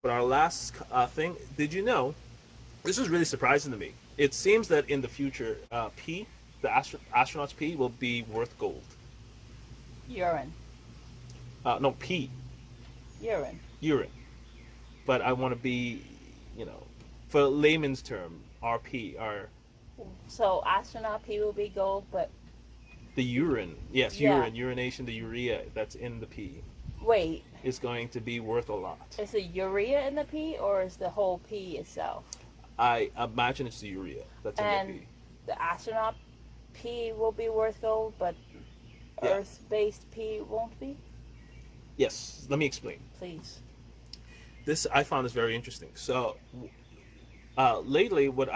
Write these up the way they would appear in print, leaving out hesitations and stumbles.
But our last thing, did you know? This was really surprising to me. It seems that in the future, pee, the astronauts' pee, will be worth gold. Urine. No, pee, Urine. urine. But I want to be, for layman's term, RP, So astronaut pee will be gold, but the urine, yes, yeah. urine, urination, the urea that's in the pee Wait, is going to be worth a lot. is the urea in the pee or is the whole pee itself? I imagine it's the urea that's in the And pee. the astronaut pee will be worth gold, but Yeah. Earth-based pee won't be. Yes. Let me explain. Please. This I found this very interesting. So, lately, what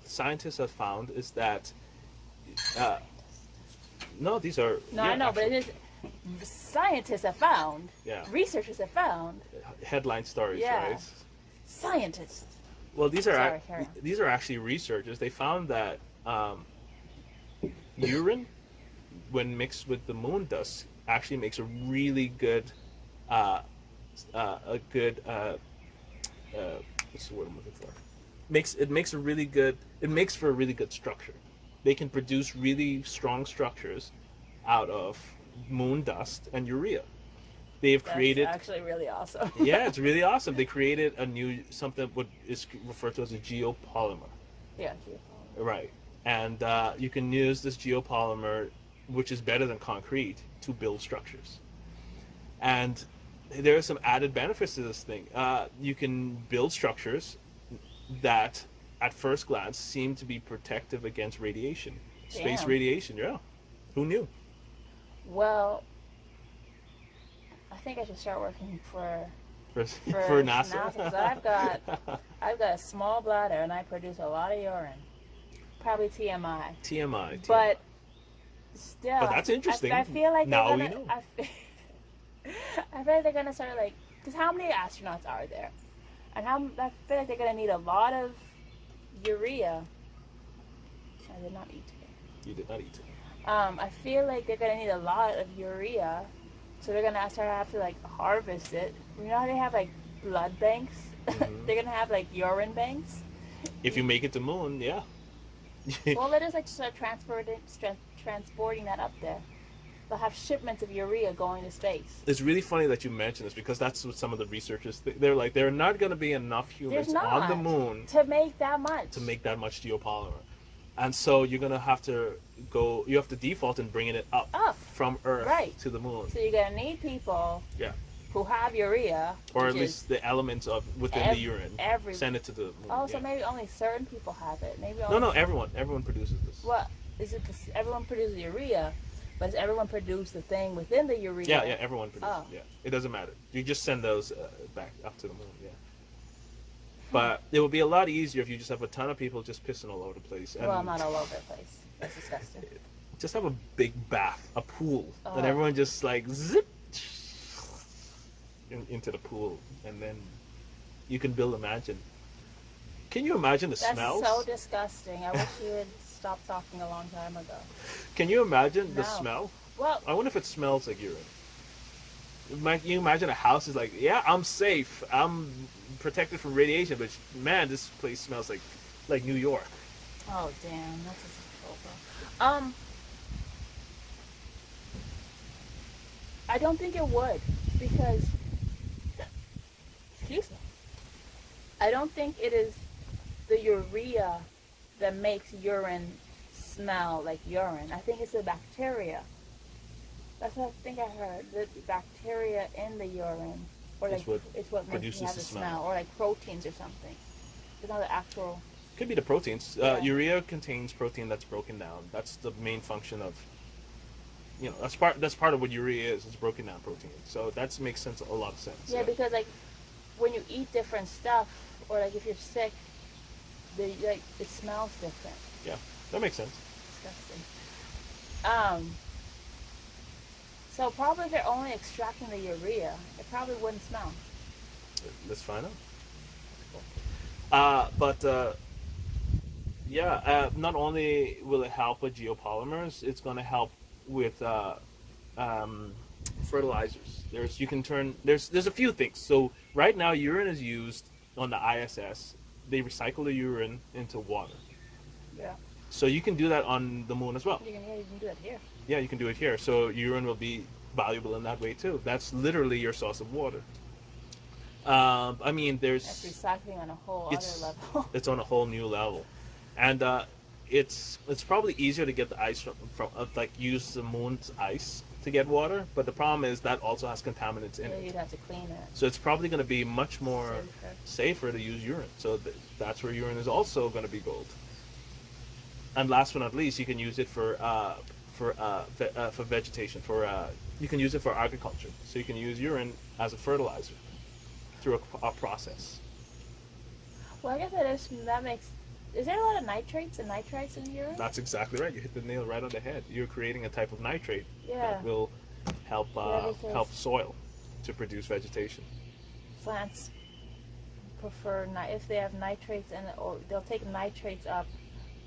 scientists have found is that uh, no, these are No, yeah, I know, but actually, it is scientists have found, yeah, researchers have found, headline stories, yeah, right? scientists. Well, Sorry, carry on. these are actually researchers. They found that urine, when mixed with the moon dust, actually makes a really good, uh, a good, what's the word I'm looking for? Makes a really good. It makes for a really good structure. They can produce really strong structures out of moon dust and urea. They have That's created. actually really awesome. Yeah, it's really awesome. They created a new something what is referred to as a geopolymer. Yeah. Right. And you can use this geopolymer, which is better than concrete, to build structures. And there are some added benefits to this thing. You can build structures that, at first glance, seem to be protective against radiation, space Damn. radiation. Yeah, who knew? Well, I think I should start working For, for NASA. NASA because I've got a small bladder and I produce a lot of urine. Probably TMI. TMI. But still, But that's interesting. I feel like Now they're we gonna. know. I feel like they're gonna start like because how many astronauts are there, and I feel like they're gonna need a lot of urea. I did not eat today. You did not eat. I feel like they're gonna need a lot of urea, so they're gonna start to have to like harvest it. You know how they have like blood banks? Mm-hmm. They're gonna have like urine banks. If you make it to moon, yeah. Well, let us like start transporting that up there. They'll have shipments of urea going to space. It's really funny that you mention this because that's what some of the researchers they're like. There are not going to be enough There's humans on the not moon to make that much. to make that much geopolymer, and so you're going to have to go. You have to default in bringing it up Up. from Earth Right. to the moon. So you're gonna need people Yeah, who have urea, or which at least the elements of within the urine. every. Send it to the moon. Oh, so yeah. maybe only certain people have it. Maybe No, only. no, everyone produces this. What is it? Everyone produces urea, but does everyone produce the thing within the urea? Yeah, everyone produces. Oh. Yeah, it doesn't matter. You just send those back up to the moon. Yeah. But it would be a lot easier if you just have a ton of people just pissing all over the place. And Well, not all over the place. That's disgusting. just have a big bath, a pool, Oh. and everyone just like zip into the pool, and then you can build a mansion. Can you imagine the That's smells? so disgusting. I wish you had stopped talking a long time ago. Can you imagine the No. smell? Well, I wonder if it smells like urine. You imagine a house is like, yeah, I'm safe, I'm protected from radiation, but man, this place smells like New York. oh damn, that's a I don't think it would because, excuse me, I don't think it is the urea that makes urine smell like urine. I think it's the bacteria. That's what I think I heard. The bacteria in the urine, or like, it's what makes produces you have the the smell. smell, or like proteins or something. It's not the actual. Could be the proteins. Yeah. Urea contains protein that's broken down. That's the main function of. That's part of what urea is. It's broken down protein. So that makes sense. A lot of sense. Yeah, because like when you eat different stuff, or like if you're sick, it smells different. Yeah, that makes sense. Disgusting. So probably if they're only extracting the urea, it probably wouldn't smell. Let's find out. Not only will it help with geopolymers, it's going to help with fertilizers. There's a few things. So right now, urine is used on the ISS. They recycle the urine into water. Yeah. So you can do that on the moon as well. You can do that here. Yeah, you can do it here. So urine will be valuable in that way too. That's literally your source of water. I mean, That's recycling on a whole other level. it's on a whole new level, and it's probably easier to get the ice from like use the moon's ice to get water. But the problem is that also has contaminants in Yeah, it. you'd have to clean it. So it's probably going to be much more safer to use urine. So that's where urine is also going to be gold. And last but not least, you can use it for vegetation. You can use it for agriculture. So you can use urine as a fertilizer through a process. Well, I guess that makes. Is there a lot of nitrates and nitrites in urine? That's exactly right. You hit the nail right on the head. You're creating a type of nitrate that will help help soil to produce vegetation. Plants prefer if they have nitrates or they'll take nitrates up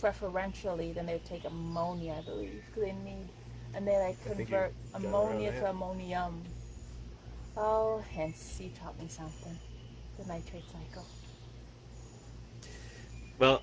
preferentially than they take ammonia, I believe, because and they convert ammonia to ammonium. Oh, hence you taught me something. The nitrate cycle. Well,